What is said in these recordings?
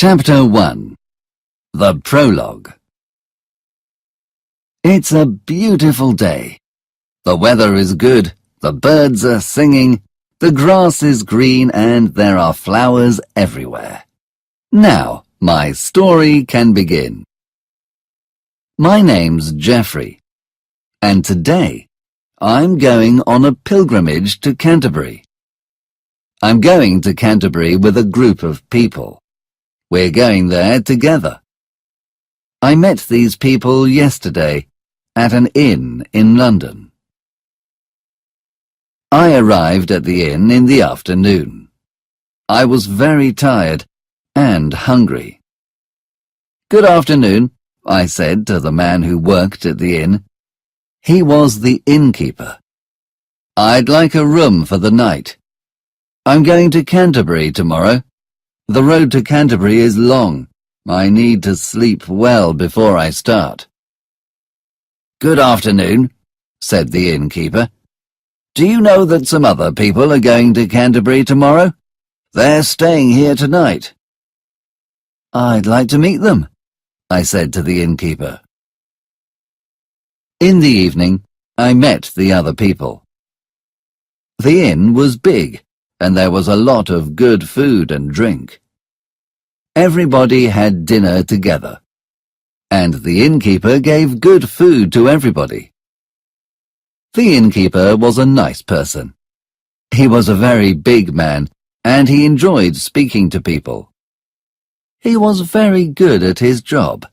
Chapter 1. The Prologue. It's a beautiful day. The weather is good, the birds are singing, the grass is green, and there are flowers everywhere. Now, my story can begin. My name's Geoffrey, and today I'm going on a pilgrimage to Canterbury. I'm going to Canterbury with a group of people. We're going there together. I met these people yesterday at an inn in London. I arrived at the inn in the afternoon. I was very tired and hungry. "Good afternoon," I said to the man who worked at the inn. He was the innkeeper. "I'd like a room for the night. I'm going to Canterbury tomorrow. The road to Canterbury is long. I need to sleep well before I start." "Good afternoon," said the innkeeper. "Do you know that some other people are going to Canterbury tomorrow? They're staying here tonight." "I'd like to meet them," I said to the innkeeper. In the evening, I met the other people. The inn was big, and there was a lot of good food and drink. Everybody had dinner together, and the innkeeper gave good food to everybody. The innkeeper was a nice person. He was a very big man, and he enjoyed speaking to people. He was very good at his job.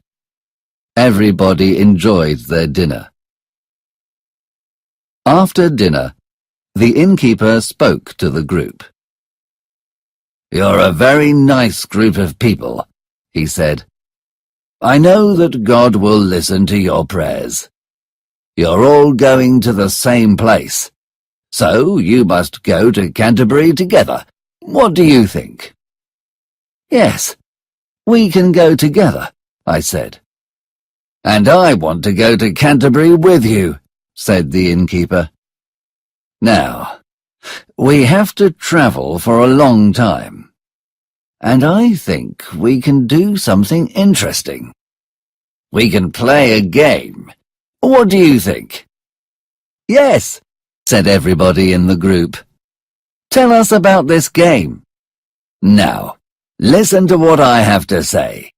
Everybody enjoyed their dinner. After dinner, the innkeeper spoke to the group. "You're a very nice group of people," he said. "I know that God will listen to your prayers. You're all going to the same place, so you must go to Canterbury together. What do you think?" "Yes, we can go together," I said. "And I want to go to Canterbury with you," said the innkeeper. "Now, we have to travel for a long time, and I think we can do something interesting. We can play a game. What do you think?" "Yes," said everybody in the group. "Tell us about this game." "Now, listen to what I have to say,"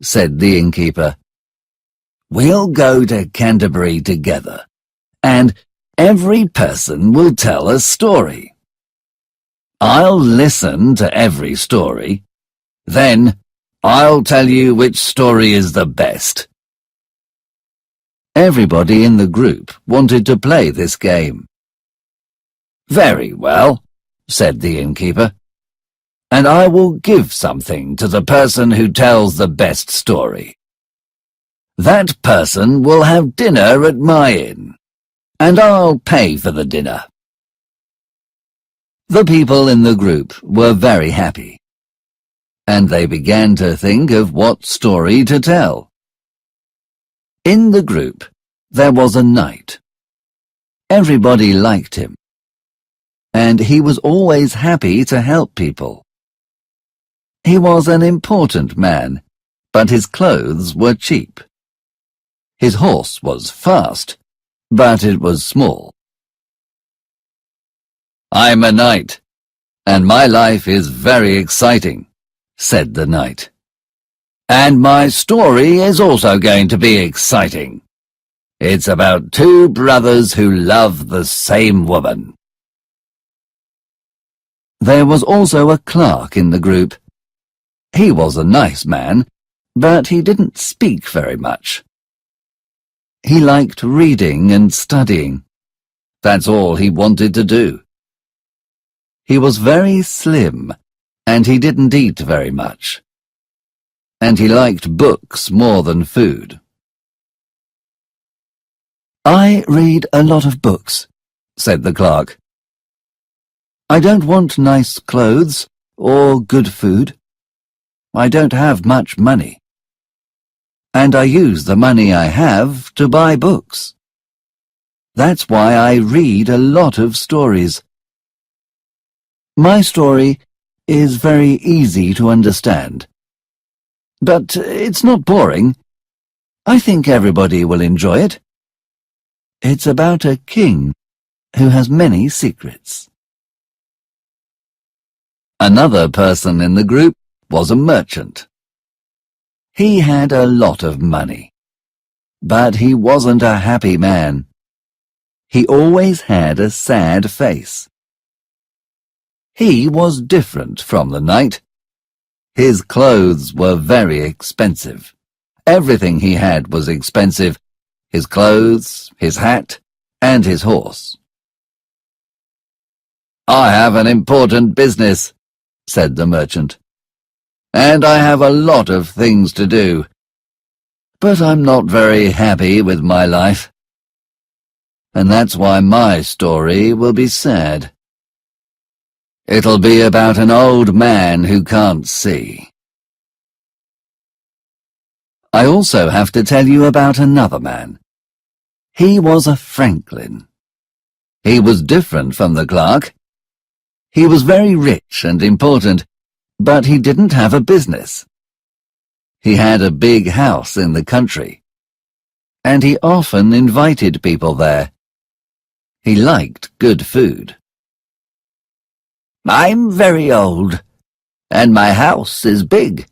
said the innkeeper. "We'll go to Canterbury together, and every person will tell a story. I'll listen to every story. Then I'll tell you which story is the best." Everybody in the group wanted to play this game. "Very well," said the innkeeper, "and I will give something to the person who tells the best story. That person will have dinner at my inn, and I'll pay for the dinner." The people in the group were very happy, and they began to think of what story to tell. In the group, there was a knight. Everybody liked him, and he was always happy to help people. He was an important man, but his clothes were cheap. His horse was fast, but it was small. "I'm a knight, and my life is very exciting," said the knight. "And my story is also going to be exciting. It's about two brothers who love the same woman." There was also a clerk in the group. He was a nice man, but he didn't speak very much. He liked reading and studying. That's all he wanted to do. He was very slim, and he didn't eat very much. And he liked books more than food. "I read a lot of books," said the clerk. "I don't want nice clothes or good food. I don't have much money. And I use the money I have to buy books. That's why I read a lot of stories. My story is very easy to understand. But it's not boring. I think everybody will enjoy it. It's about a king who has many secrets. Another person in the group was a merchant. He had a lot of money, but he wasn't a happy man. He always had a sad face. He was different from the knight. His clothes were very expensive. Everything he had was expensive: his clothes, his hat, and his horse. "I have an important business," said the merchant, "and I have a lot of things to do. But I'm not very happy with my life. And that's why my story will be sad. It'll be about an old man who can't see." I also have to tell you about another man. He was a franklin. He was different from the clerk. He was very rich and important, but he didn't have a business. He had a big house in the country, and he often invited people there. He liked good food. "I'm very old, and my house is big,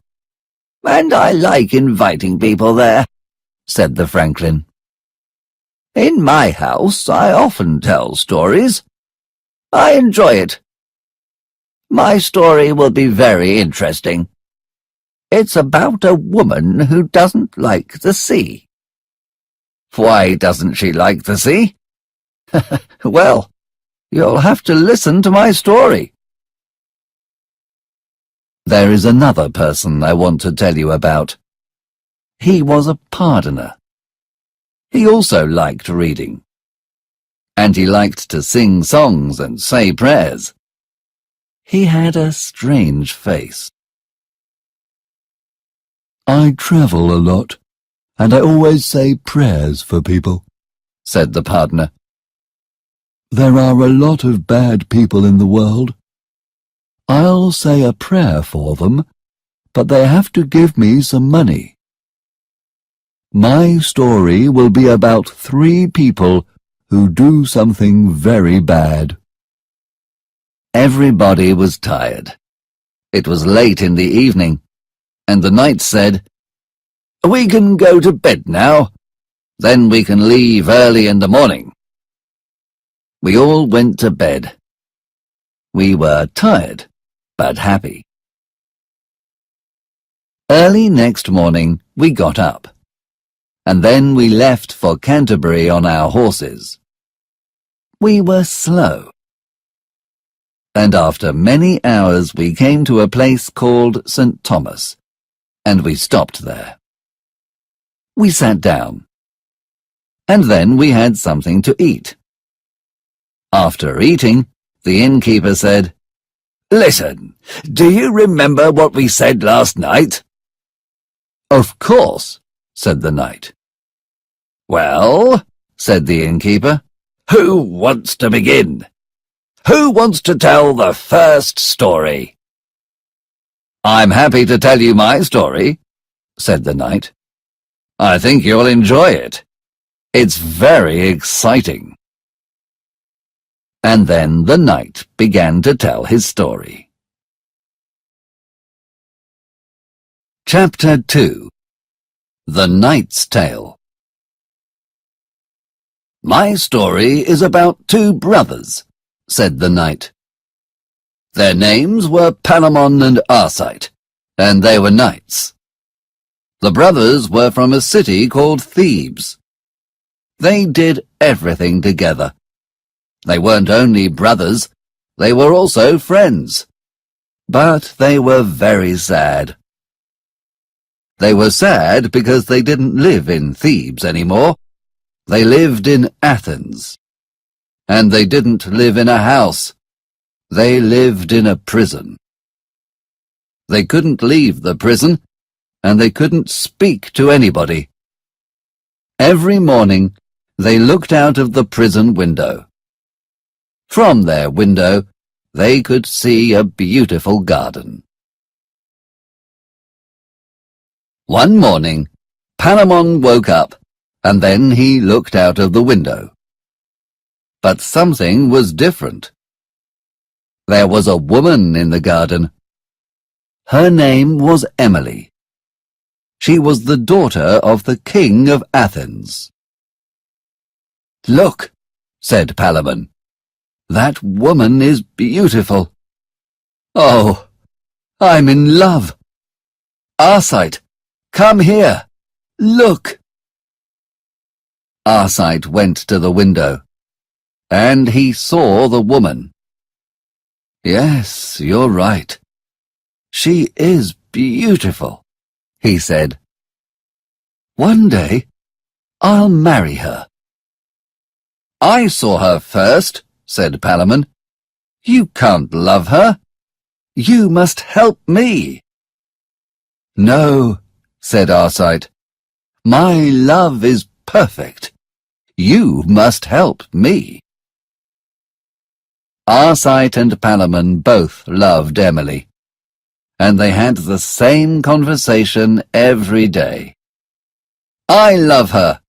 and I like inviting people there," said the franklin. "In my house I often tell stories. I enjoy it. My story will be very interesting. It's about a woman who doesn't like the sea." "Why doesn't she like the sea?" "Well, you'll have to listen to my story." There is another person I want to tell you about. He was a pardoner. He also liked reading. And he liked to sing songs and say prayers. He had a strange face. "I travel a lot, and I always say prayers for people," said the pardoner. "There are a lot of bad people in the world. I'll say a prayer for them, but they have to give me some money. My story will be about 3 people who do something very bad." Everybody was tired. It was late in the evening, and the knight said, "We can go to bed now. Then we can leave early in the morning." We all went to bed. We were tired, but happy. Early next morning we got up, and then we left for Canterbury on our horses. We were slow, and after many hours we came to a place called St. Thomas, and we stopped there. We sat down, and then we had something to eat. After eating, the innkeeper said, "Listen, do you remember what we said last night?" "Of course," said the knight. "Well," said the innkeeper, "who wants to begin? Who wants to tell the first story?" "I'm happy to tell you my story," said the knight. "I think you'll enjoy it. It's very exciting." And then the knight began to tell his story. Chapter 2. The Knight's Tale. "My story is about 2 brothers," said the knight. "Their names were Palamon and Arcite, and they were knights. The brothers were from a city called Thebes. They did everything together. They weren't only brothers, they were also friends. But they were very sad. They were sad because they didn't live in Thebes anymore. They lived in Athens. And they didn't live in a house. They lived in a prison. They couldn't leave the prison, and they couldn't speak to anybody. Every morning, they looked out of the prison window. From their window, they could see a beautiful garden. One morning, Palamon woke up, and then he looked out of the window. But something was different. There was a woman in the garden. Her name was Emily. She was the daughter of the king of Athens. "Look," said Palamon. "That woman is beautiful. Oh, I'm in love. Arcite, come here. Look." Arcite went to the window, and he saw the woman. "Yes, you're right. She is beautiful," he said. "One day, I'll marry her." "I saw her first," said Palamon. "You can't love her. You must help me." "No," said Arcite. "My love is perfect. You must help me." Arcite and Palamon both loved Emily, and they had the same conversation every day. "I love her."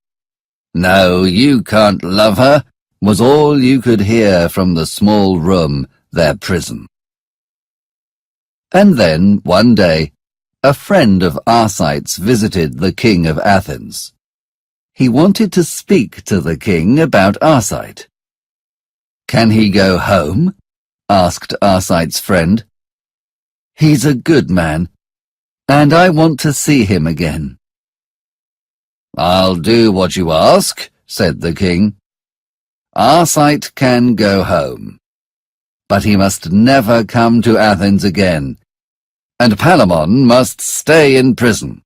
"No, you can't love her," was all you could hear from the small room, their prison. And then, one day, a friend of Arcite's visited the king of Athens. He wanted to speak to the king about Arcite. "Can he go home?" asked Arcite's friend. "He's a good man, and I want to see him again." "I'll do what you ask," said the king. "Arcite can go home, but he must never come to Athens again, and Palamon must stay in prison."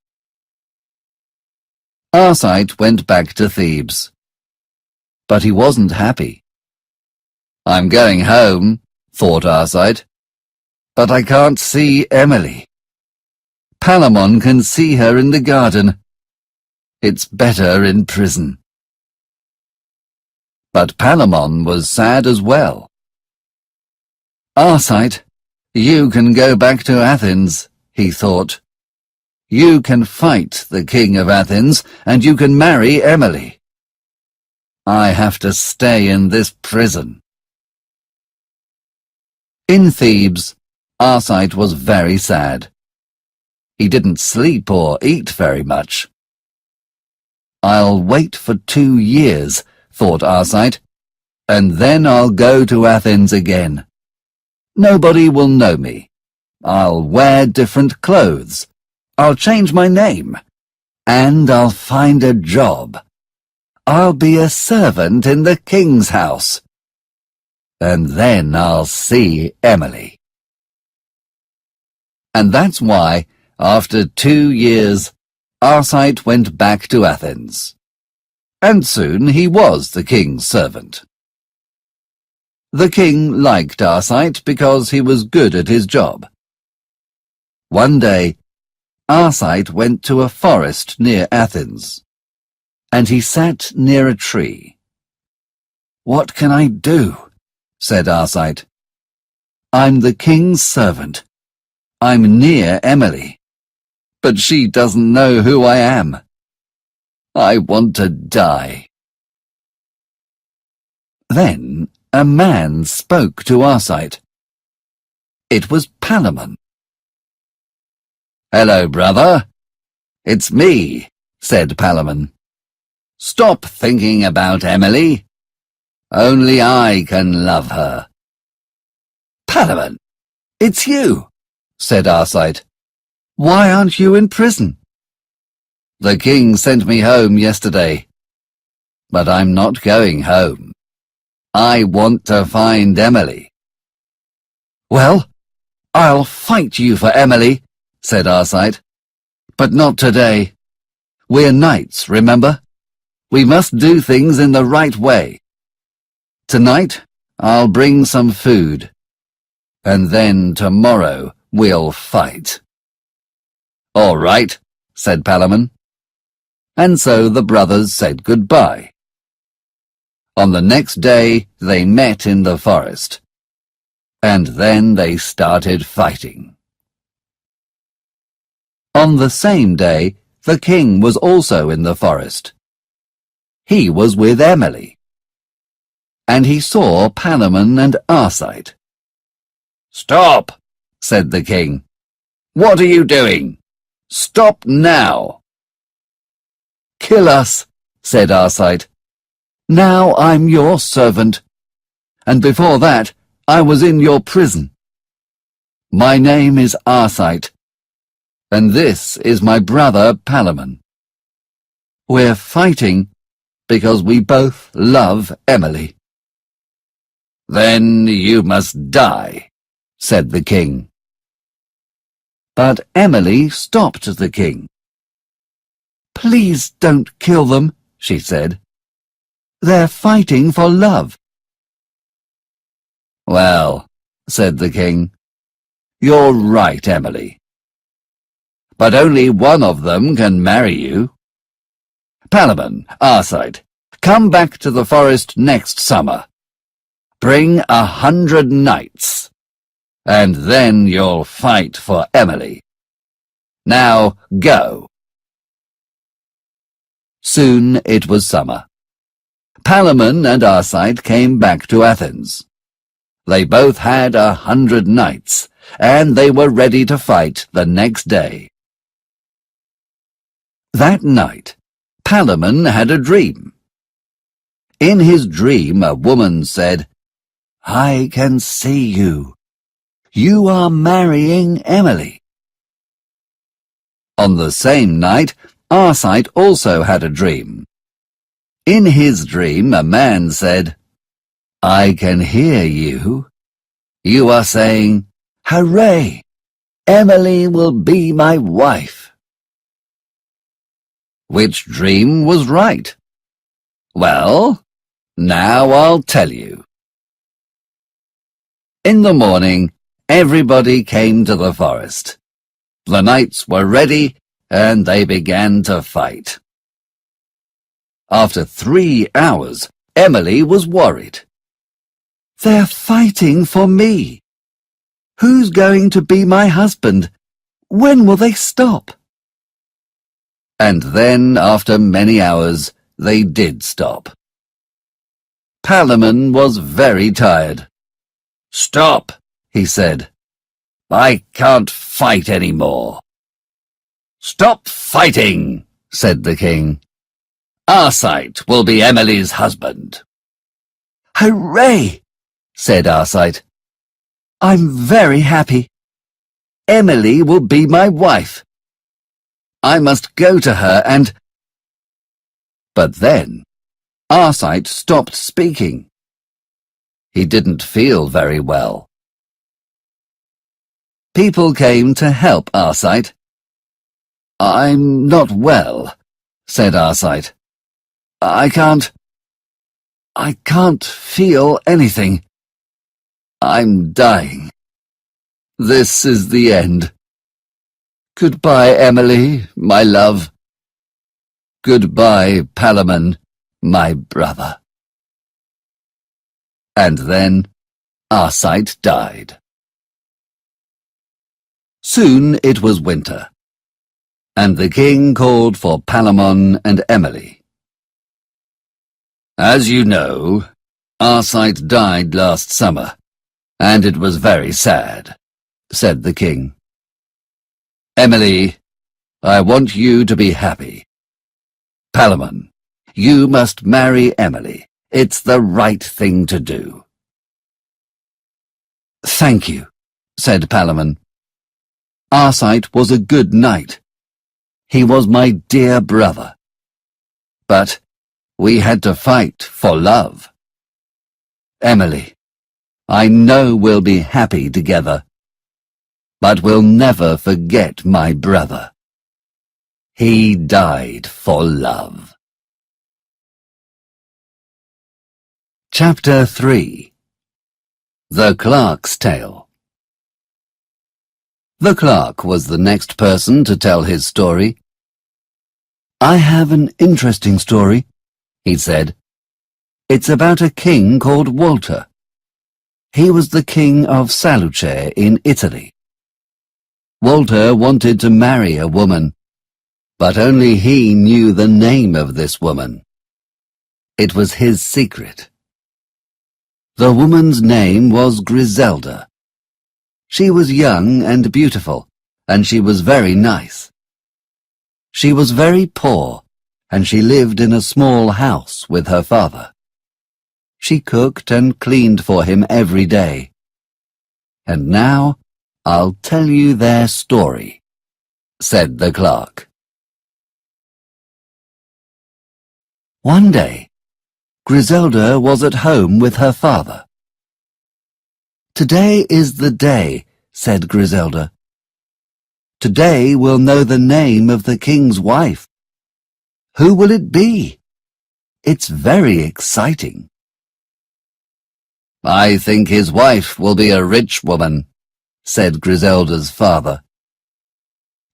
Arcite went back to Thebes, but he wasn't happy. "I'm going home," thought Arcite, "but I can't see Emily. Palamon can see her in the garden. It's better in prison." But Palamon was sad as well. "Arcite, you can go back to Athens," he thought. "You can fight the king of Athens, and you can marry Emily. I have to stay in this prison." In Thebes, Arcite was very sad. He didn't sleep or eat very much. "I'll wait for 2 years," thought Arcite, "and then I'll go to Athens again. Nobody will know me. I'll wear different clothes. I'll change my name. And I'll find a job. I'll be a servant in the king's house. And then I'll see Emily." And that's why, after 2 years, Arcite went back to Athens. And soon he was the king's servant. The king liked Arcite because he was good at his job. One day, Arcite went to a forest near Athens, and he sat near a tree. "What can I do?" said Arcite. "I'm the king's servant. I'm near Emily, but she doesn't know who I am. I want to die." Then a man spoke to Arcite. It was Palamon. "Hello, brother. It's me," said Palamon. "Stop thinking about Emily. Only I can love her." "Palamon, it's you," said Arcite. "Why aren't you in prison?" "The king sent me home yesterday, but I'm not going home. I want to find Emily." "Well, I'll fight you for Emily," said Arcite. "But not today. We're knights, remember? We must do things in the right way. Tonight, I'll bring some food, and then tomorrow we'll fight." "All right," said Palamon. And so the brothers said goodbye. On the next day, they met in the forest, and then they started fighting. On the same day, the king was also in the forest. He was with Emily. And he saw Palamon and Arcite. "Stop," said the king. "What are you doing? Stop now." "Kill us," said Arcite. "Now I'm your servant, and before that I was in your prison. My name is Arcite, and this is my brother Palamon. We're fighting because we both love Emily." "Then you must die," said the king. But Emily stopped the king. "Please don't kill them," she said. "They're fighting for love." "Well," said the king, "you're right, Emily. But only one of them can marry you. Palamon, Arcite, come back to the forest next summer. Bring 100 knights, and then you'll fight for Emily. Now go." Soon it was summer. Palamon and Arcite came back to Athens. They both had 100 knights, and they were ready to fight the next day. That night, Palamon had a dream. In his dream, a woman said, "I can see you. You are marrying Emily." On the same night, Arcite also had a dream. In his dream, a man said, "I can hear you. You are saying, 'Hooray! Emily will be my wife.'" Which dream was right? Well, now I'll tell you. In the morning, everybody came to the forest. The knights were ready, and they began to fight. After 3 hours, Emily was worried. "They're fighting for me. Who's going to be my husband? When will they stop?" And then, after many hours, they did stop. Palamon was very tired. "Stop," he said. "I can't fight any more." "Stop fighting," said the king. "Arcite will be Emily's husband." "Hooray!" said Arcite. "I'm very happy. Emily will be my wife. I must go to her and—" But then Arcite stopped speaking. He didn't feel very well. People came to help Arcite. "I'm not well," said Arcite. I can't feel anything. I'm dying. This is the end. Goodbye, Emily, my love. Goodbye, Palamon, my brother." And then Arcite died. Soon it was winter, and the king called for Palamon and Emily. "As you know, Arcite died last summer, and it was very sad," said the king. "Emily, I want you to be happy. Palamon, you must marry Emily. It's the right thing to do." "Thank you," said Palamon. "Arcite was a good knight. He was my dear brother. But we had to fight for love. Emily, I know we'll be happy together, but we'll never forget my brother. He died for love." Chapter 3. The Clerk's Tale. The clerk was the next person to tell his story. "I have an interesting story," he said. "It's about a king called Walter. He was the king of Salluce in Italy. Walter wanted to marry a woman, But only he knew the name of this woman. It was his secret. The woman's name was Griselda. She was young and beautiful, and she was very nice. She was very poor, and she lived in a small house with her father. She cooked and cleaned for him every day. And now I'll tell you their story, said the clerk. One day, Griselda was at home with her father. "Today is the day," said Griselda. "Today we'll know the name of the king's wife. Who will it be? It's very exciting." "I think his wife will be a rich woman," said Griselda's father.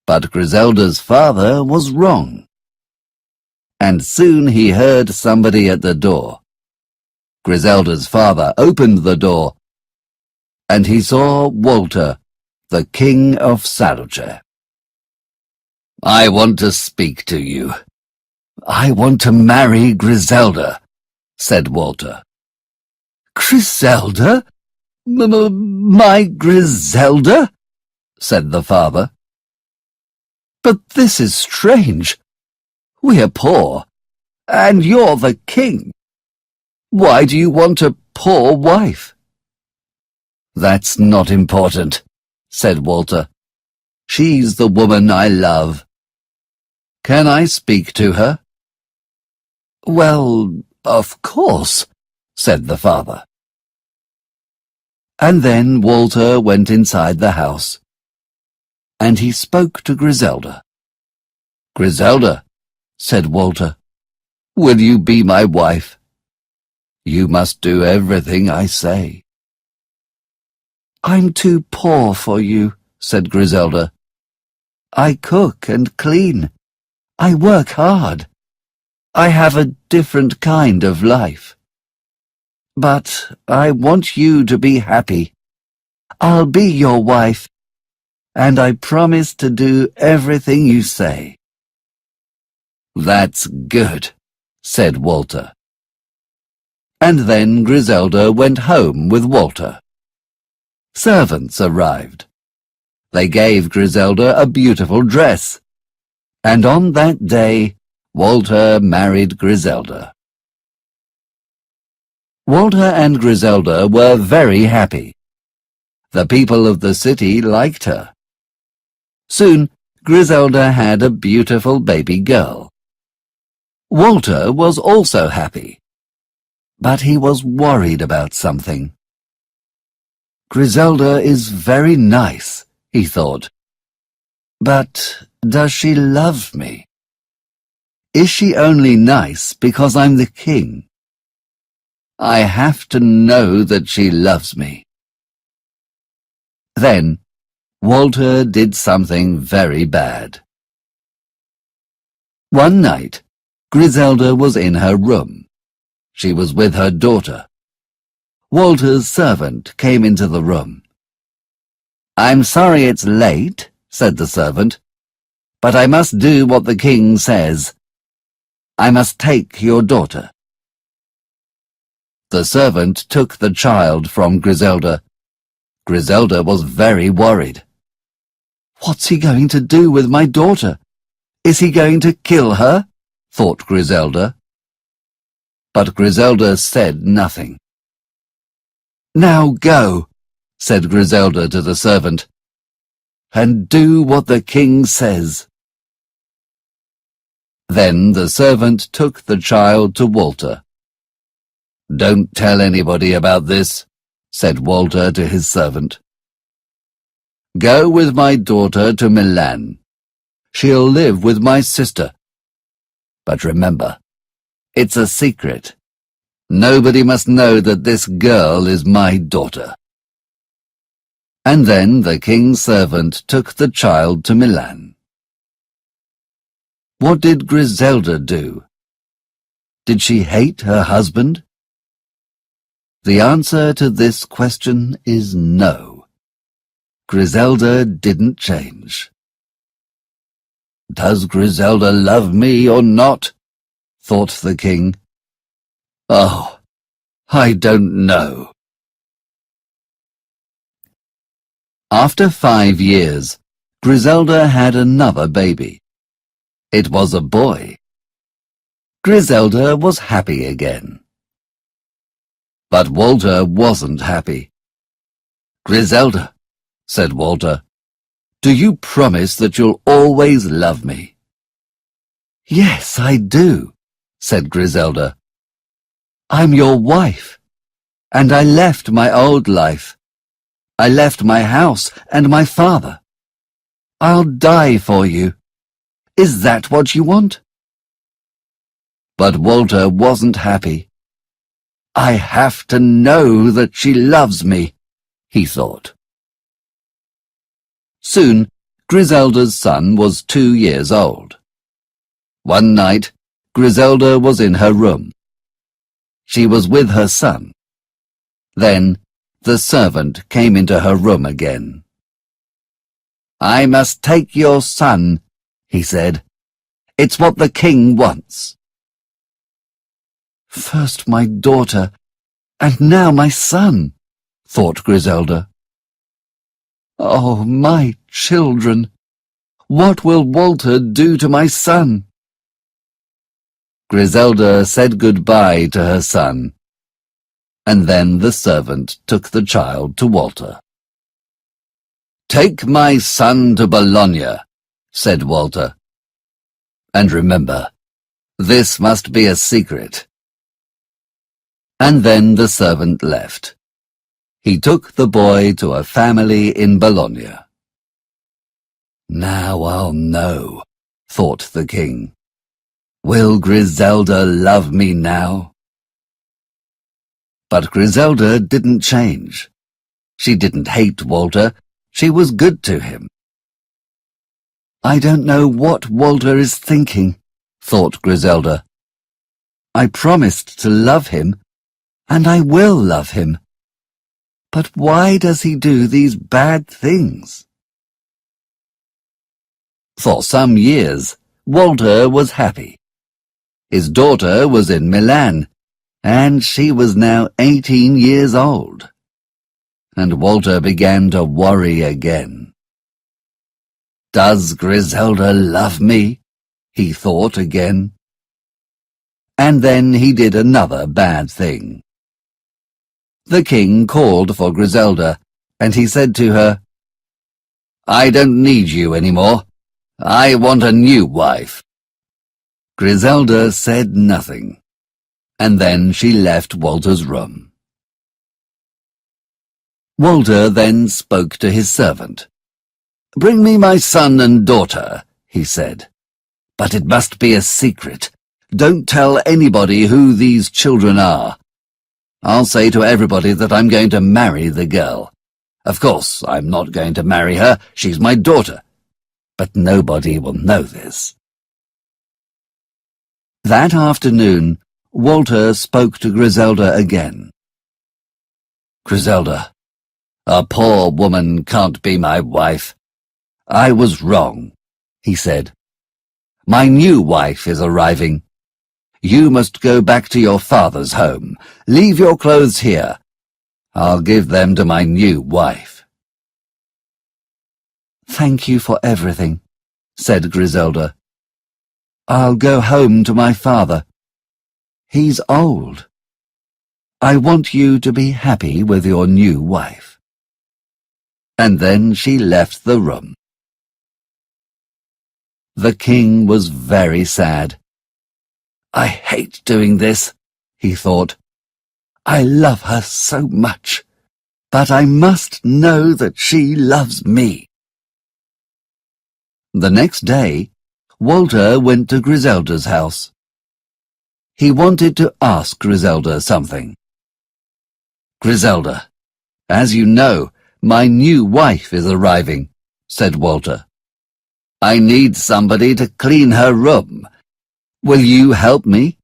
But Griselda's father was wrong. And soon he heard somebody at the door. Griselda's father opened the door, and he saw Walter, the King of Saddleshire. "I want to speak to you. I want to marry Griselda," said Walter. "Griselda? My Griselda?" said the father. "But this is strange. We're poor, and you're the king. Why do you want a poor wife?" "That's not important," said Walter. "She's the woman I love. Can I speak to her?" "Well, of course," said the father. And then Walter went inside the house, and he spoke to Griselda. "Griselda," said Walter, "will you be my wife? You must do everything I say." "I'm too poor for you," said Griselda. "I cook and clean. I work hard. I have a different kind of life. But I want you to be happy. I'll be your wife, and I promise to do everything you say." "That's good," said Walter. And then Griselda went home with Walter. Servants arrived. They gave Griselda a beautiful dress, and on that day Walter married Griselda. Walter and Griselda were very happy. The people of the city liked her. Soon Griselda had a beautiful baby girl. Walter was also happy, but he was worried about something. "Griselda is very nice," he thought. "But does she love me? Is she only nice because I'm the king? I have to know that she loves me." Then Walter did something very bad. One night, Griselda was in her room. She was with her daughter. Walter's servant came into the room. "I'm sorry it's late," said the servant, "but I must do what the king says. I must take your daughter." The servant took the child from Griselda. Griselda was very worried. "What's he going to do with my daughter? Is he going to kill her?" thought Griselda. But Griselda said nothing. "Now go," said Griselda to the servant, "and do what the king says." Then the servant took the child to Walter. "Don't tell anybody about this," said Walter to his servant. "Go with my daughter to Milan. She'll live with my sister. But remember, it's a secret. Nobody must know that this girl is my daughter." And then the king's servant took the child to Milan. What did Griselda do? Did she hate her husband? The answer to this question is no. Griselda didn't change. Does Griselda love me or not? Thought the king. Oh, I don't know. After 5 years, Griselda had another baby. It was a boy. Griselda was happy again. But Walter wasn't happy. Griselda, said Walter, do you promise that you'll always love me? Yes, I do, said Griselda. I'm your wife, and I left my old life. I left my house and my father. I'll die for you. Is that what you want? But Walter wasn't happy. I have to know that she loves me, he thought. Soon, Griselda's son was 2 years old. One night, Griselda was in her room. She was with her son. Then, the servant came into her room again. I must take your son, he said. It's what the king wants. First my daughter, and now my son, thought Griselda. Oh, my children, what will Walter do to my son? Griselda said goodbye to her son, and then the servant took the child to Walter. Take my son to Bologna, said Walter. And remember, this must be a secret. And then the servant left. He took the boy to a family in Bologna. Now I'll know, thought the king. Will Griselda love me now? But Griselda didn't change. She didn't hate Walter. She was good to him. I don't know what Walter is thinking, thought Griselda. I promised to love him, and I will love him. But why does he do these bad things? For some years, Walter was happy. His daughter was in Milan, and she was now 18 years old. And Walter began to worry again. Does Griselda love me? He thought again. And then he did another bad thing. The king called for Griselda, and he said to her, I don't need you anymore. I want a new wife. Griselda said nothing, and then she left Walter's room. Walter then spoke to his servant. Bring me my son and daughter, he said. But it must be a secret. Don't tell anybody who these children are. I'll say to everybody that I'm going to marry the girl. Of course, I'm not going to marry her. She's my daughter. But nobody will know this. That afternoon, Walter spoke to Griselda again. Griselda, a poor woman can't be my wife. I was wrong, he said. My new wife is arriving. You must go back to your father's home. Leave your clothes here. I'll give them to my new wife. Thank you for everything, said Griselda. I'll go home to my father. He's old. I want you to be happy with your new wife. And then she left the room. The king was very sad. I hate doing this, he thought. I love her so much, but I must know that she loves me. The next day, Walter went to Griselda's house. He wanted to ask Griselda something. Griselda, as you know, my new wife is arriving, said Walter. I need somebody to clean her room. Will you help me?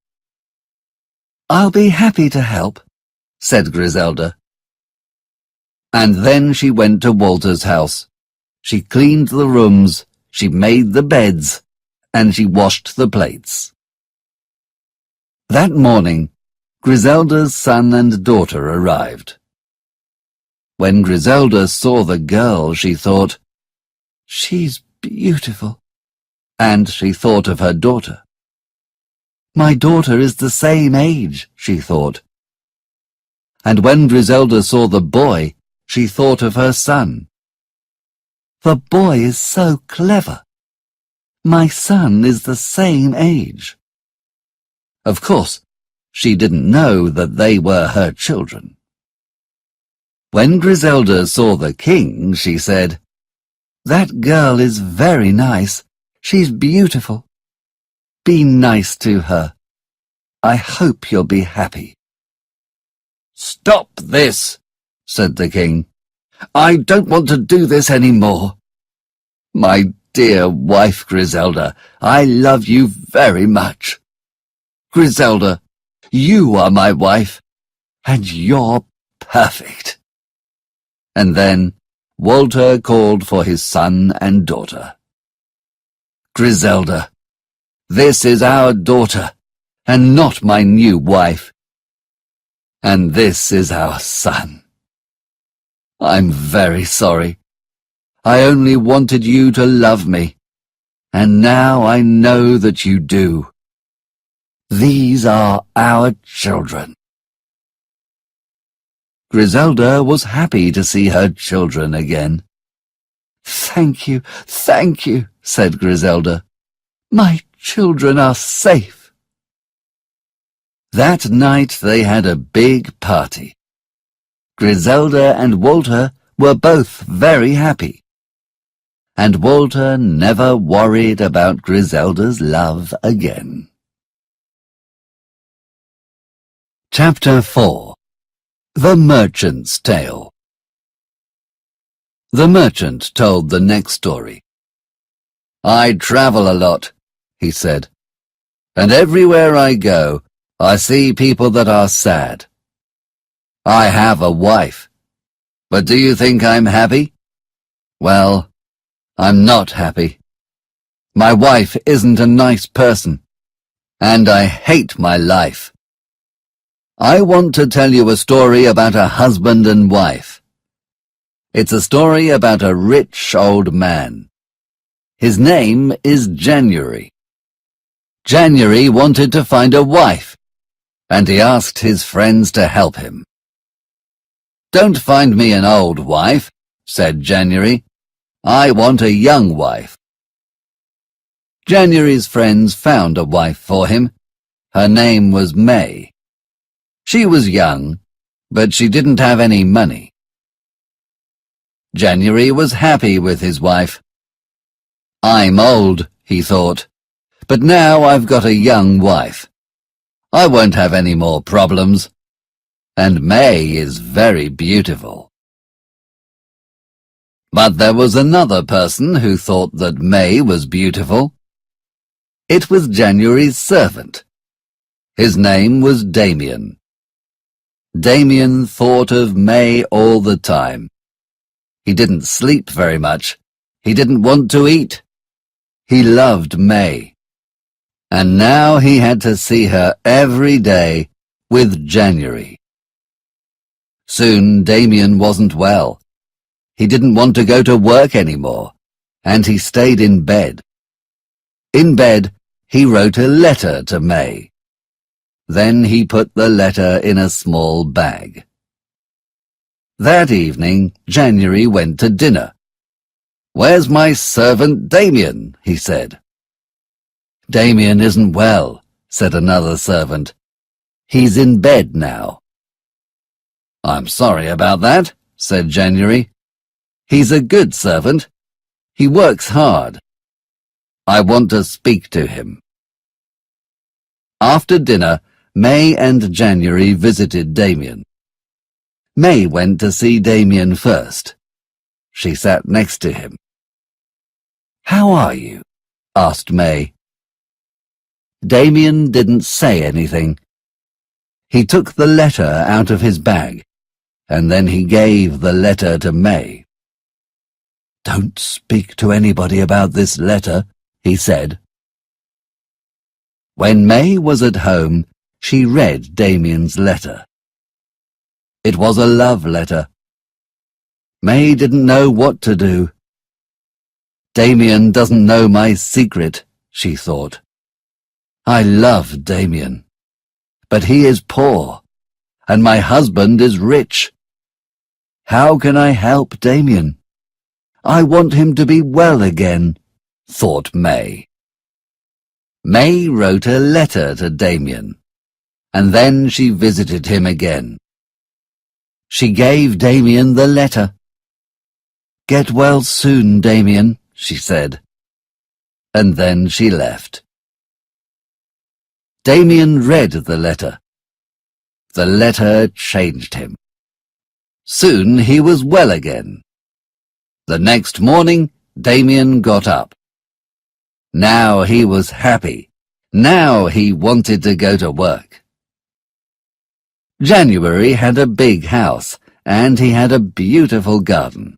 I'll be happy to help, said Griselda. And then she went to Walter's house. She cleaned the rooms, she made the beds, and she washed the plates. That morning, Griselda's son and daughter arrived. When Griselda saw the girl, she thought, "She's beautiful." And she thought of her daughter. "My daughter is the same age," she thought. And when Griselda saw the boy, she thought of her son. "The boy is so clever. My son is the same age." Of course, she didn't know that they were her children. When Griselda saw the king, she said, "That girl is very nice. She's beautiful. Be nice to her. I hope you'll be happy." "Stop this," said the king. "I don't want to do this any more. My dear wife Griselda, I love you very much. Griselda, you are my wife, and you're perfect." And then Walter called for his son and daughter. "Griselda, this is our daughter, and not my new wife. And this is our son. I'm very sorry. I only wanted you to love me, and now I know that you do. These are our children." Griselda was happy to see her children again. Thank you," said Griselda. "My children are safe." That night they had a big party. Griselda and Walter were both very happy. And Walter never worried about Griselda's love again. Chapter 4. The Merchant's Tale. The merchant told the next story. "I travel a lot," he said, "and everywhere I go, I see people that are sad. I have a wife, but do you think I'm happy? Well, I'm not happy. My wife isn't a nice person, and I hate my life. I want to tell you a story about a husband and wife. It's a story about a rich old man. His name is January. January wanted to find a wife, and he asked his friends to help him. "Don't find me an old wife," said January. "I want a young wife." January's friends found a wife for him. Her name was May. She was young, but she didn't have any money. January was happy with his wife. "I'm old," he thought, "but now I've got a young wife. I won't have any more problems. And May is very beautiful." But there was another person who thought that May was beautiful. It was January's servant. His name was Damien. Damien thought of May all the time. He didn't sleep very much. He didn't want to eat. He loved May. And now he had to see her every day with January. Soon Damien wasn't well. He didn't want to go to work anymore, and he stayed in bed. In bed, he wrote a letter to May. Then he put the letter in a small bag. That evening, January went to dinner. "Where's my servant Damien?" he said. "Damien isn't well," said another servant. "He's in bed now." "I'm sorry about that," said January. "He's a good servant. He works hard. I want to speak to him." After dinner, May and January visited Damien. May went to see Damien first. She sat next to him. "How are you?" asked May. Damien didn't say anything. He took the letter out of his bag, and then he gave the letter to May. "Don't speak to anybody about this letter," he said. When May was at home, she read Damien's letter. It was a love letter. May didn't know what to do. Damien doesn't know my secret, she thought. I love Damien, but he is poor, and my husband is rich. How can I help Damien? I want him to be well again, thought May. May wrote a letter to Damien, and then she visited him again. She gave Damien the letter. Get well soon, Damien, she said, and then she left. Damien read the letter. The letter changed him. Soon he was well again. The next morning, Damien got up. Now he was happy. Now he wanted to go to work. January had a big house, and he had a beautiful garden.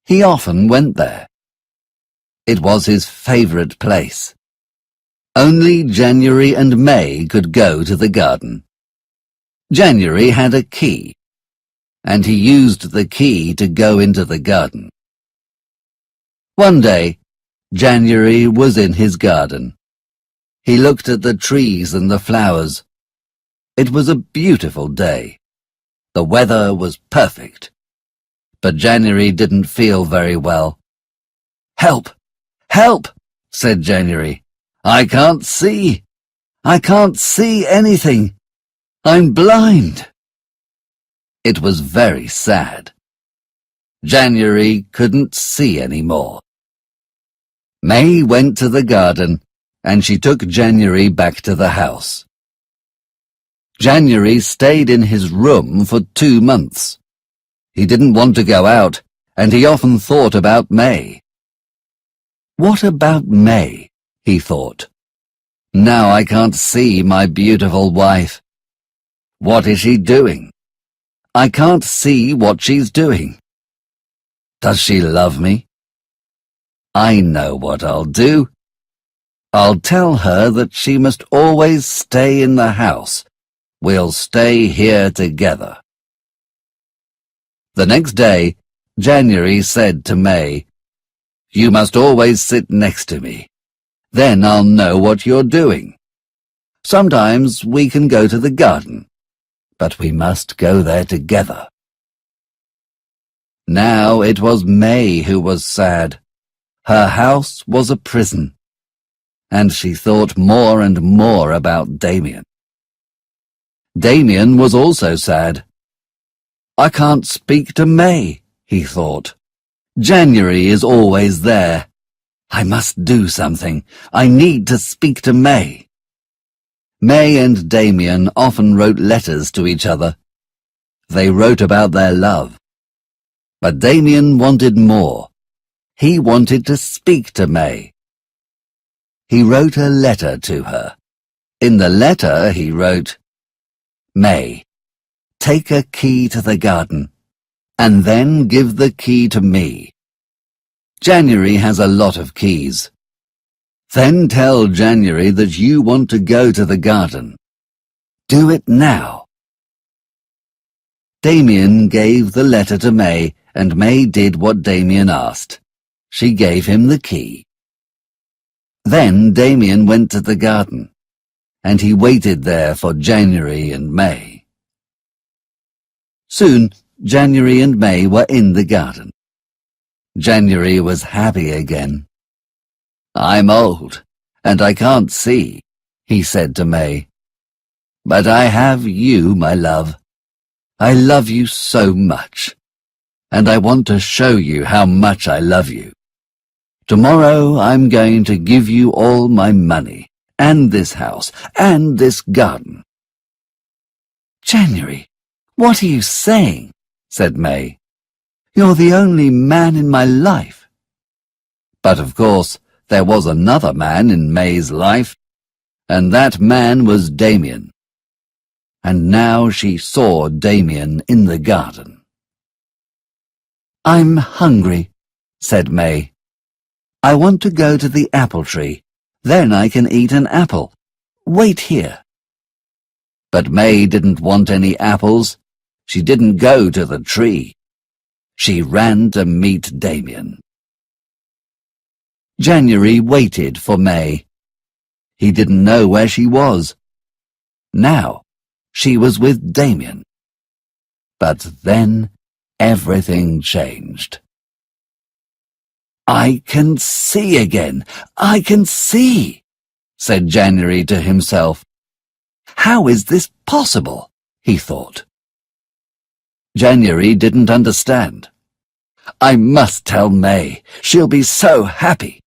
He often went there. It was his favorite place. Only January and May could go to the garden. January had a key, and he used the key to go into the garden. One day, January was in his garden. He looked at the trees and the flowers. It was a beautiful day. The weather was perfect. But January didn't feel very well. Help! Help! Said January. I can't see. I can't see anything. I'm blind. It was very sad. January couldn't see any more. May went to the garden, and she took January back to the house. January stayed in his room for 2 months. He didn't want to go out, and he often thought about May. What about May? He thought. Now I can't see my beautiful wife. What is she doing? I can't see what she's doing. Does she love me? I know what I'll do. I'll tell her that she must always stay in the house. We'll stay here together. The next day, January said to May, You must always sit next to me. Then I'll know what you're doing. Sometimes we can go to the garden, but we must go there together. Now it was May who was sad. Her house was a prison, and she thought more and more about Damien. Damien was also sad. I can't speak to May, he thought. January is always there. I must do something. I need to speak to May. May and Damien often wrote letters to each other. They wrote about their love. But Damien wanted more. He wanted to speak to May. He wrote a letter to her. In the letter he wrote, May, take a key to the garden, and then give the key to me. January has a lot of keys. Then tell January that you want to go to the garden. Do it now. Damien gave the letter to May, and May did what Damien asked. She gave him the key. Then Damien went to the garden, and he waited there for January and May. Soon, January and May were in the garden. January was happy again. I'm old, and I can't see, he said to May. But I have you, my love. I love you so much, and I want to show you how much I love you. Tomorrow I'm going to give you all my money, and this house, and this garden. January, what are you saying? Said May. You're the only man in my life. But of course, there was another man in May's life, and that man was Damien. And now she saw Damien in the garden. I'm hungry, said May. I want to go to the apple tree. Then I can eat an apple, Wait here." But May didn't want any apples. She didn't go to the tree. She ran to meet Damien. January waited for May. He didn't know where she was. Now she was with Damien. But then everything changed. "I can see again. I can see," said January to himself. "How is this possible?" he thought. January didn't understand. "I must tell May. She'll be so happy."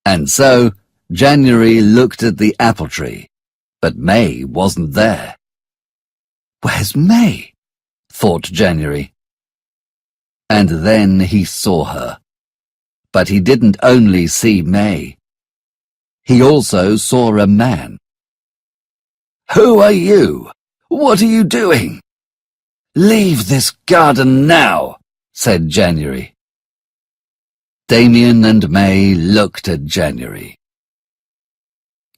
And so January looked at the apple tree, but May wasn't there. "Where's May?" thought January. And then he saw her. But he didn't only see May. He also saw a man. "Who are you? What are you doing?" "Leave this garden now," said January. Damien and May looked at January.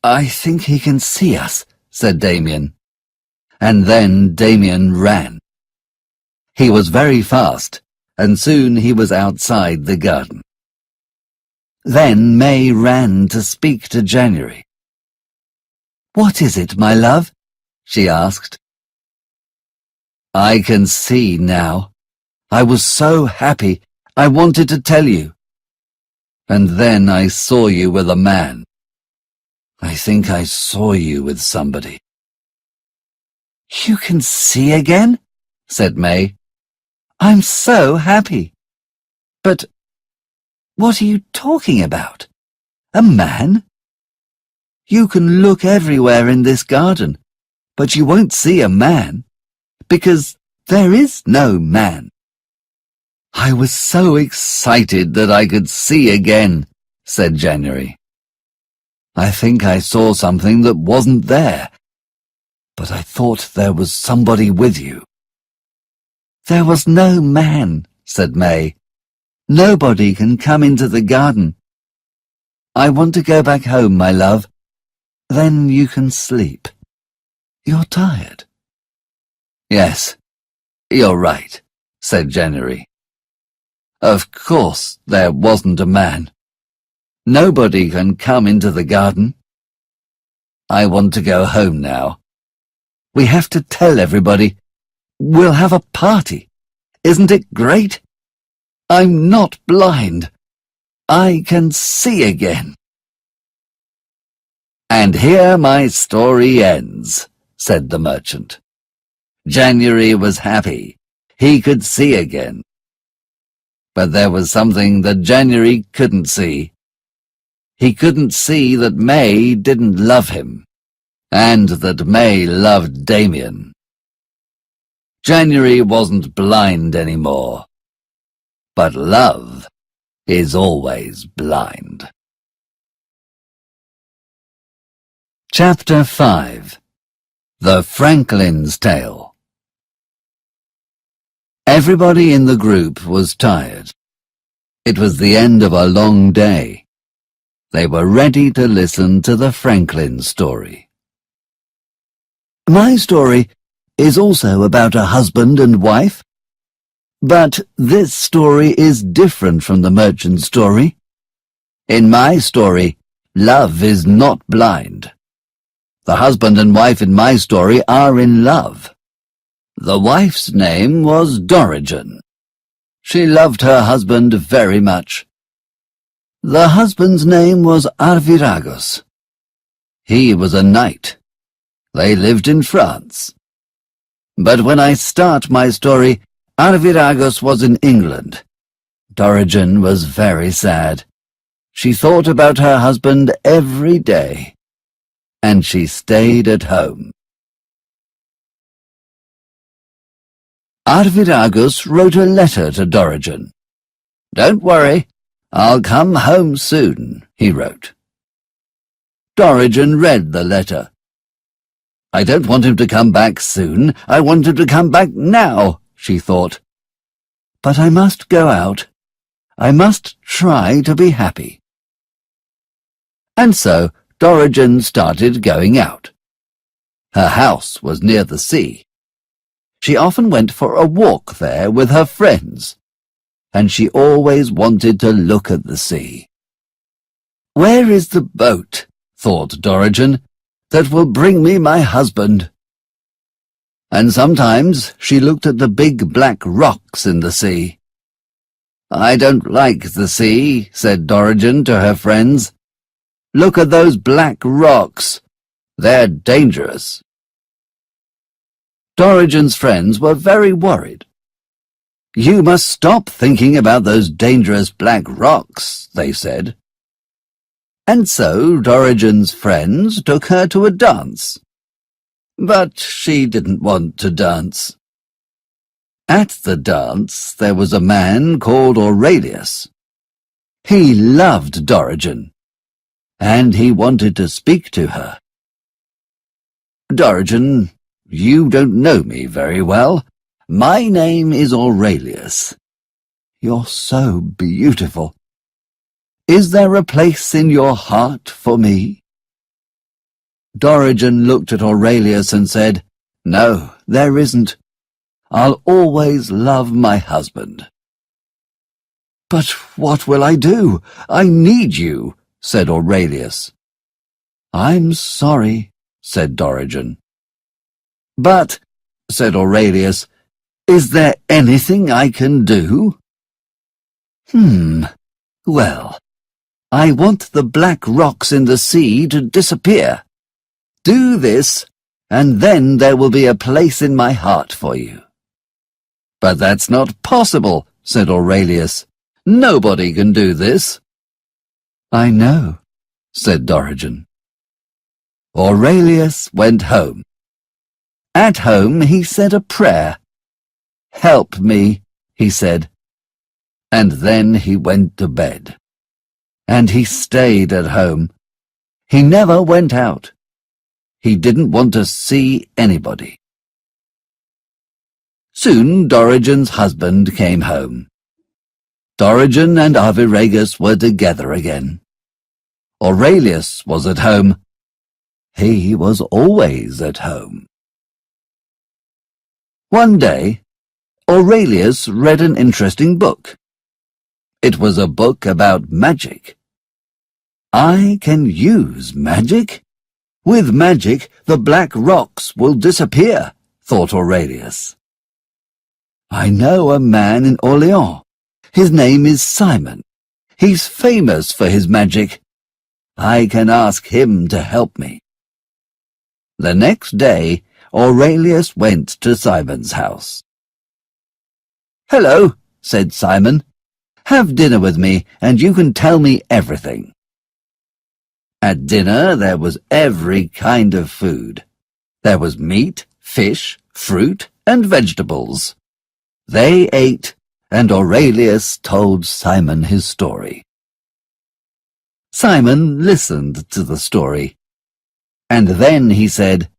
"I think he can see us," said Damien. And then Damien ran. He was very fast, and soon he was outside the garden. Then May ran to speak to January. "What is it, my love?" she asked. "I can see now. I was so happy, I wanted to tell you. And then I saw you with a man. I think I saw you with somebody." "You can see again?" said May. "I'm so happy. But what are you talking about? A man? You can look everywhere in this garden, but you won't see a man, because there is no man." "I was so excited that I could see again," said January. "I think I saw something that wasn't there, but I thought there was somebody with you." "There was no man," said May. "Nobody can come into the garden. I want to go back home, my love. Then you can sleep. You're tired." "Yes, you're right," said January. "Of course there wasn't a man. Nobody can come into the garden. I want to go home now. We have to tell everybody. We'll have a party. Isn't it great? I'm not blind. I can see again." "And here my story ends," said the merchant. January was happy. He could see again. But there was something that January couldn't see. He couldn't see that May didn't love him, and that May loved Damien. January wasn't blind anymore, but love is always blind. Chapter 5. The Franklin's Tale. Everybody in the group was tired. It was the end of a long day. They were ready to listen to the Franklin story. My story is also about a husband and wife, but this story is different from the merchant's story. In my story, love is not blind. The husband and wife in my story are in love. The wife's name was Dorigen. She loved her husband very much. The husband's name was Arviragus. He was a knight. They lived in France. But when I start my story, Arviragus was in England. Dorigen was very sad. She thought about her husband every day, and she stayed at home. Arviragus wrote a letter to Dorigen. "Don't worry, I'll come home soon," he wrote. Dorigen read the letter. "I don't want him to come back soon. I want him to come back now," she thought. "But I must go out. I must try to be happy." And so Dorigen started going out. Her house was near the sea. She often went for a walk there with her friends, and she always wanted to look at the sea. "Where is the boat," thought Dorigen, "that will bring me my husband?" And sometimes she looked at the big black rocks in the sea. "I don't like the sea," said Dorigen to her friends. "Look at those black rocks. They're dangerous." Dorigen's friends were very worried. "You must stop thinking about those dangerous black rocks," they said. And so Dorigen's friends took her to a dance. But she didn't want to dance. At the dance there was a man called Aurelius. He loved Dorigen, and he wanted to speak to her. "Dorigen, you don't know me very well. My name is Aurelius. You're so beautiful. Is there a place in your heart for me?" Dorigen looked at Aurelius and said, "No, there isn't. I'll always love my husband." "But what will I do? I need you," said Aurelius. "I'm sorry," said Dorigen. "But," said Aurelius, "is there anything I can do?" Well, I want the black rocks in the sea to disappear. Do this, and then there will be a place in my heart for you." "But that's not possible," said Aurelius. "Nobody can do this." "I know," said Dorigen. Aurelius went home. At home he said a prayer. "Help me," he said. And then he went to bed. And he stayed at home. He never went out. He didn't want to see anybody. Soon Dorigen's husband came home. Dorigen and Arviragus were together again. Aurelius was at home. He was always at home. One day, Aurelius read an interesting book. It was a book about magic. "I can use magic? With magic, the black rocks will disappear," thought Aurelius. "I know a man in Orléans. His name is Simon. He's famous for his magic. I can ask him to help me." The next day, Aurelius went to Simon's house. "Hello," said Simon. "Have dinner with me, and you can tell me everything." At dinner there was every kind of food. There was meat, fish, fruit, and vegetables. They ate, and Aurelius told Simon his story. Simon listened to the story, and then he said,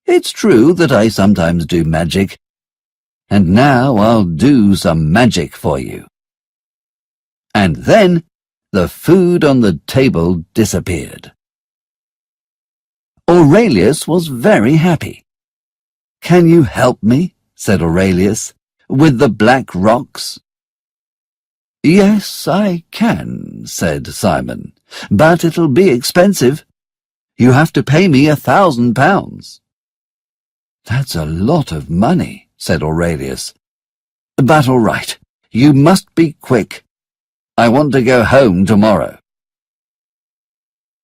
"It's true that I sometimes do magic, and now I'll do some magic for you." And then the food on the table disappeared. Aurelius was very happy. "Can you help me?" said Aurelius, "with the black rocks?" "Yes, I can," said Simon, "but it'll be expensive. You have to pay me £1,000. "That's a lot of money," said Aurelius. "But all right, you must be quick. I want to go home tomorrow."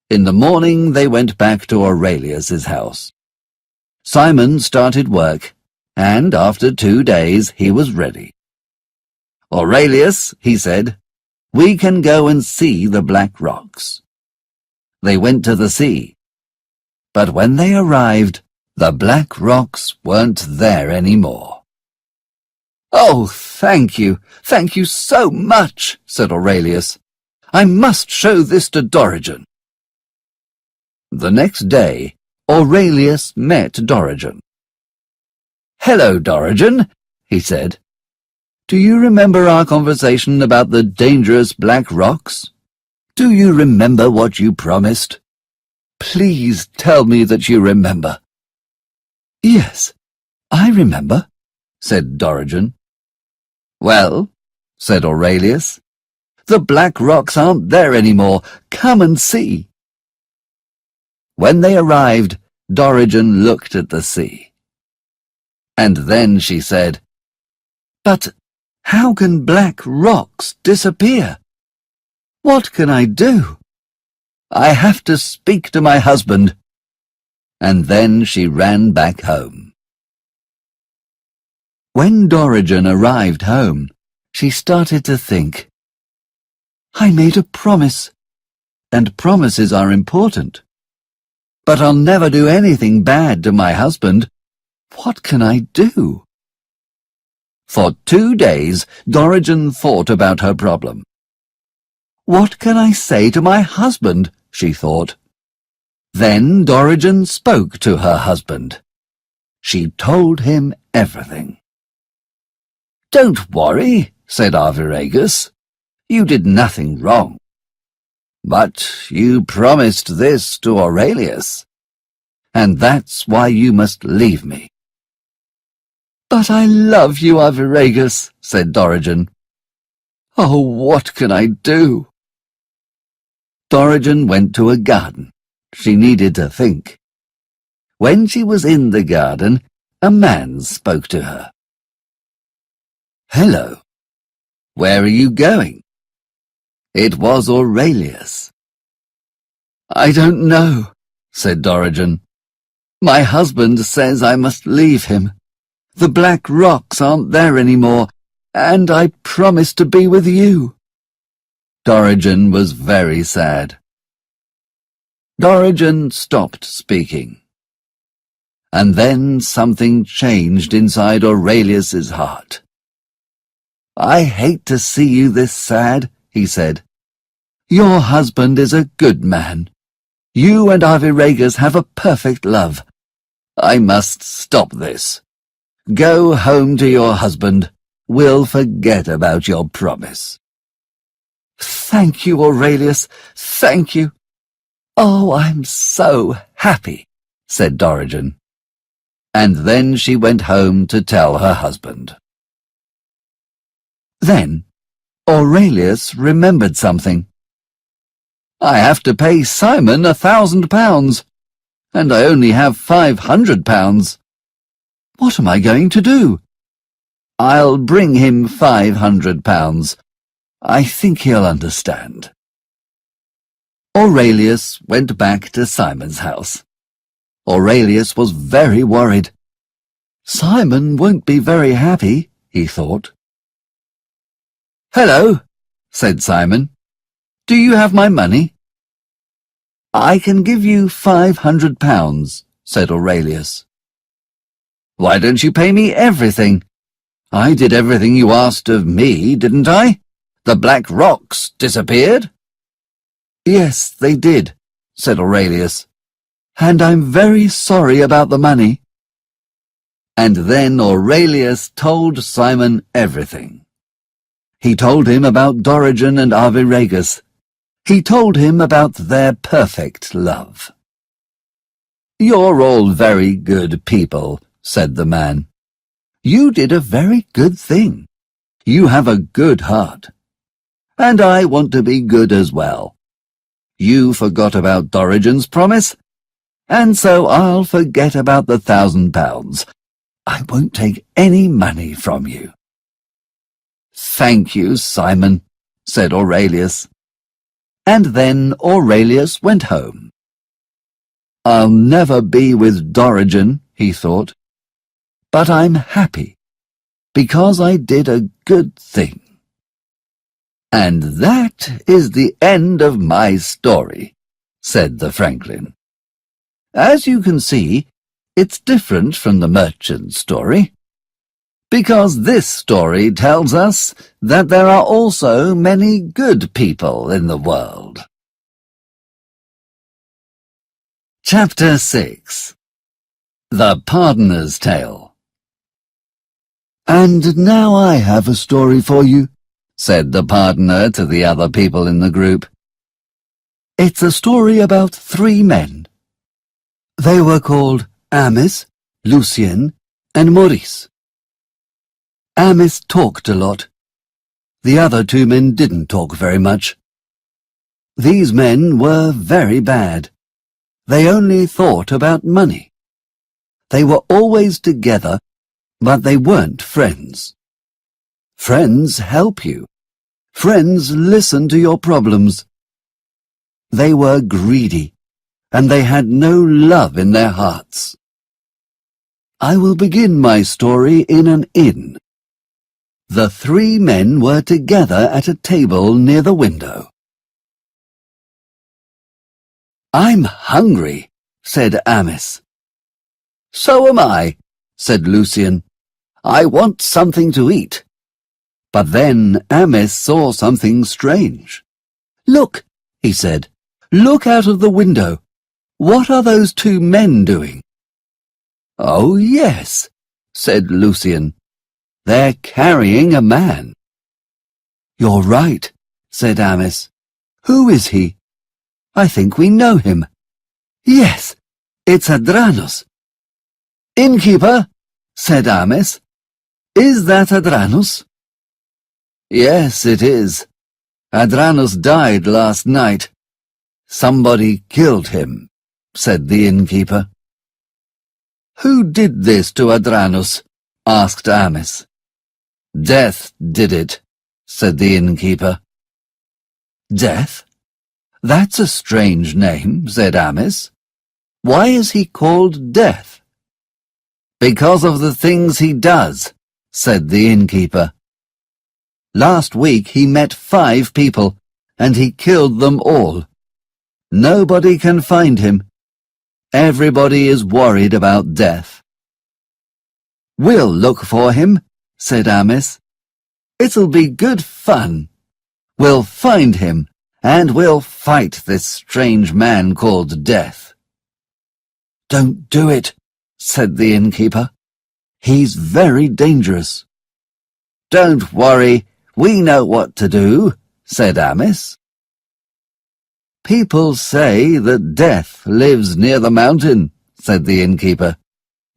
In the morning they went back to Aurelius's house. Simon started work, and after 2 days he was ready. "Aurelius," he said, "we can go and see the black rocks." They went to the sea, but when they arrived, the black rocks weren't there anymore. "Oh, thank you so much," said Aurelius. "I must show this to Dorigen." The next day, Aurelius met Dorigen. "Hello, Dorigen," he said. "Do you remember our conversation about the dangerous black rocks? Do you remember what you promised?" Please tell me that you remember." "Yes, I remember," said Dorigen. "Well," said Aurelius, "the black rocks aren't there anymore. Come and see." When they arrived, Dorigen looked at the sea. And then she said, "But how can black rocks disappear? What can I do? I have to speak to my husband." And then she ran back home. When Dorigen arrived home, she started to think, "I made a promise, and promises are important. But I'll never do anything bad to my husband. What can I do?" For 2 days, Dorigen thought about her problem. "What can I say to my husband?" she thought. Then Dorigen spoke to her husband. She told him everything. "Don't worry," said Arviragus. "You did nothing wrong. But you promised this to Aurelius, and that's why you must leave me." "But I love you, Arviragus," said Dorigen. "Oh, what can I do?" Dorigen went to a garden. She needed to think. When she was in the garden, a man spoke to her. "Hello. Where are you going?" It was Aurelius. "I don't know," said Dorigen. "My husband says I must leave him. The black rocks aren't there anymore, and I promised to be with you." Dorigen was very sad. Dorigen stopped speaking. And then something changed inside Aurelius's heart. "I hate to see you this sad," he said. "Your husband is a good man. You and Arviragus have a perfect love. I must stop this. Go home to your husband. We'll forget about your promise." "Thank you, Aurelius, thank you." "Oh, I'm so happy," said Dorigen. And then she went home to tell her husband. Then Aurelius remembered something. "I have to pay Simon £1,000, and I only have £500. What am I going to do? I'll bring him £500. I think he'll understand." Aurelius went back to Simon's house. Aurelius was very worried. "Simon won't be very happy," he thought. "Hello," said Simon. "Do you have my money?" "I can give you £500, said Aurelius. "Why don't you pay me everything? I did everything you asked of me, didn't I? The black rocks disappeared." "Yes, they did," said Aurelius. "And I'm very sorry about the money." And then Aurelius told Simon everything. He told him about Dorigen and Arviragus. He told him about their perfect love. "You're all very good people," said the man. "You did a very good thing. You have a good heart. And I want to be good as well. You forgot about Dorigen's promise, and so I'll forget about the £1,000. I won't take any money from you." "Thank you, Simon," said Aurelius. And then Aurelius went home. "I'll never be with Dorigen," he thought, "but I'm happy, because I did a good thing." And that is the end of my story, said the Franklin. As you can see, it's different from the merchant's story, because this story tells us that there are also many good people in the world. Chapter 6. The Pardoner's Tale. "And now I have a story for you," said the pardoner to the other people in the group. "It's a story about 3 men They were called Amis, Lucien, and Maurice. Amis talked a lot. The other two men didn't talk very much. These men were very bad. They only thought about money. They were always together, but they weren't friends. Friends help you. Friends listen to your problems. They were greedy, and they had no love in their hearts. I will begin my story in an inn. The three men were together at a table near the window. "I'm hungry," said Amis. "So am I," said Lucien. "I want something to eat." But then Amis saw something strange. "Look," he said. "Look out of the window. What are those two men doing?" "Oh, yes," said Lucien. "They're carrying a man." "You're right," said Amis. "Who is he? I think we know him. Yes, it's Adranus." "Innkeeper," said Amis. "Is that Adranus?" "Yes, it is. Adranus died last night. Somebody killed him," said the innkeeper. "Who did this to Adranus?" asked Amis. "Death did it," said the innkeeper. "Death? That's a strange name," said Amis. "Why is he called Death?" "Because of the things he does," said the innkeeper. "Last week he met 5 people, and he killed them all. Nobody can find him. Everybody is worried about Death." "We'll look for him," said Amis. "It'll be good fun. We'll find him, and we'll fight this strange man called Death." "Don't do it," said the innkeeper. "He's very dangerous." "Don't worry, we know what to do," said Amis. "People say that Death lives near the mountain," said the innkeeper.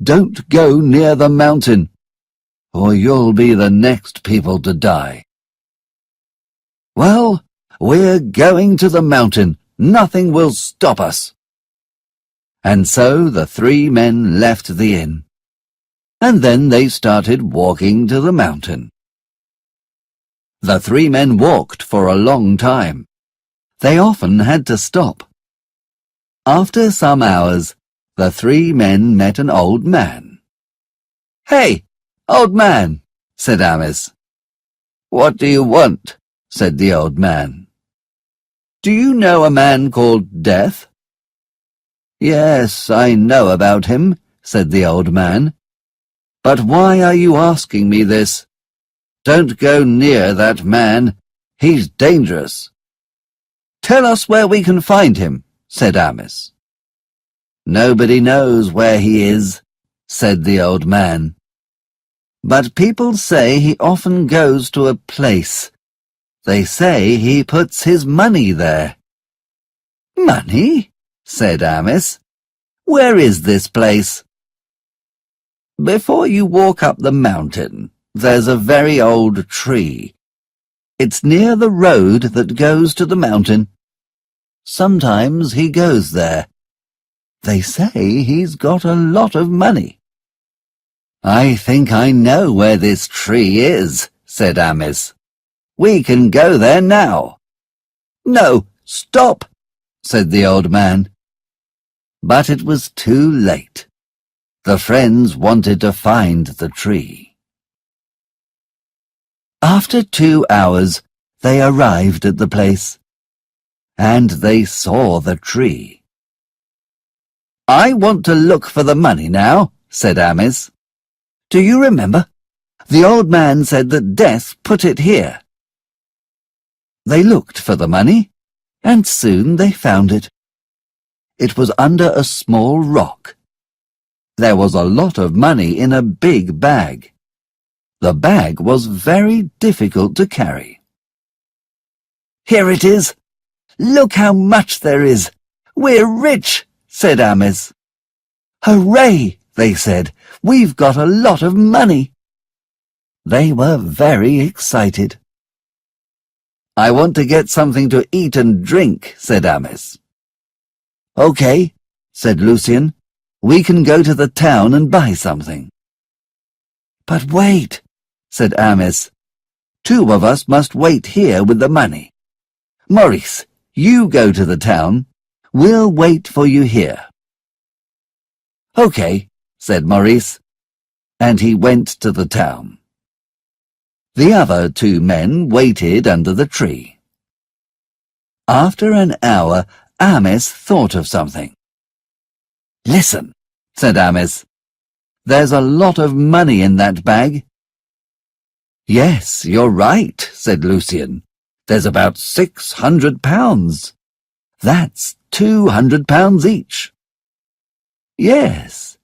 "Don't go near the mountain, or you'll be the next people to die." "Well, we're going to the mountain. Nothing will stop us." And so the 3 men left the inn, and then they started walking to the mountain. The 3 men walked for a long time. They often had to stop. After some hours, the 3 men met an old man. "Hey, old man," said Amis. "What do you want?" said the old man. "Do you know a man called Death?" "Yes, I know about him," said the old man. "But why are you asking me this? Don't go near that man. He's dangerous." "Tell us where we can find him," said Amis. "Nobody knows where he is," said the old man. "But people say he often goes to a place. They say he puts his money there." "Money?" said Amis. "Where is this place?" "Before you walk up the mountain, there's a very old tree. It's near the road that goes to the mountain. Sometimes he goes there. They say he's got a lot of money." "I think I know where this tree is," said Amis. "We can go there now." "No, stop," said the old man. But it was too late. The friends wanted to find the tree. After 2 hours, they arrived at the place, and they saw the tree. "I want to look for the money now," said Amis. "Do you remember? The old man said that Death put it here." They looked for the money, and soon they found it. It was under a small rock. There was a lot of money in a big bag. The bag was very difficult to carry. "Here it is. Look how much there is. We're rich," said Amis. "Hooray!" they said. "We've got a lot of money." They were very excited. "I want to get something to eat and drink," said Amos. "Okay," said Lucian. "We can go to the town and buy something." "But wait," said Amos. "Two of us must wait here with the money. Maurice, you go to the town. We'll wait for you here." "Okay," said Maurice, and he went to the town. The other two men waited under the tree. After an hour, Amos thought of something. "Listen," said Amos. "There's a lot of money in that bag." "Yes, you're right," said Lucian. "There's about £600. That's £200 each." "Yes,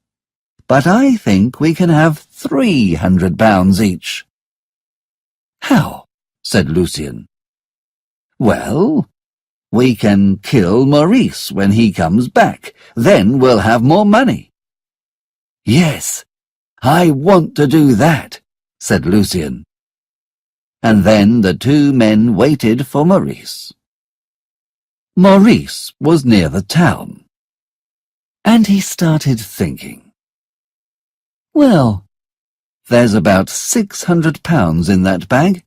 but I think we can have £300 each." "How?" said Lucian. "Well, we can kill Maurice when he comes back. Then we'll have more money." "Yes, I want to do that," said Lucian. And then the two men waited for Maurice. Maurice was near the town, and he started thinking. "Well, there's about £600 in that bag.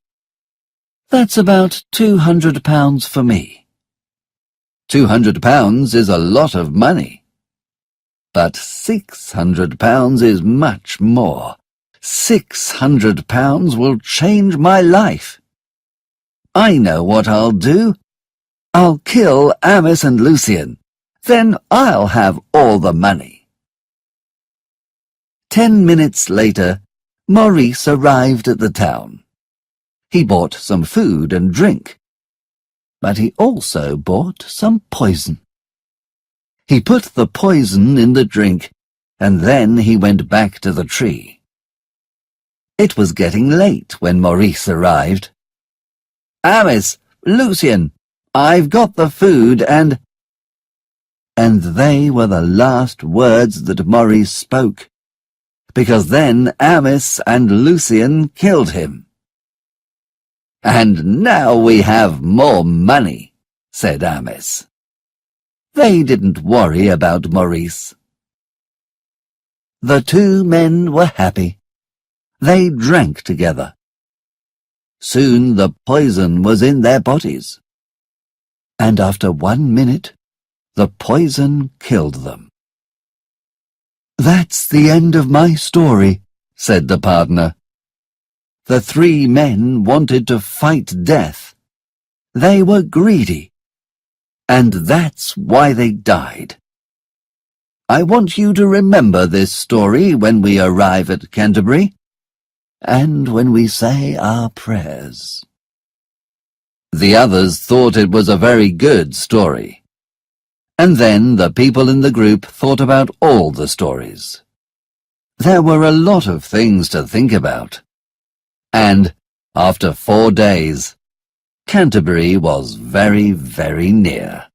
That's about £200 for me. £200 is a lot of money. But £600 is much more. £600 will change my life. I know what I'll do. I'll kill Amos and Lucian. Then I'll have all the money." 10 minutes later, Maurice arrived at the town. He bought some food and drink, but he also bought some poison. He put the poison in the drink, and then he went back to the tree. It was getting late when Maurice arrived. "Amos, Lucian, I've got the food and—" And they were the last words that Maurice spoke, because then Amos and Lucian killed him. "And now we have more money," said Amos. They didn't worry about Maurice. The two men were happy. They drank together. Soon the poison was in their bodies, and after 1 minute, the poison killed them. "That's the end of my story," said the partner. "The three men wanted to fight death. They were greedy, and that's why they died. I want you to remember this story when we arrive at Canterbury, and when we say our prayers." The others thought it was a very good story. And then the people in the group thought about all the stories. There were a lot of things to think about. And, after 4 days, Canterbury was very, very near.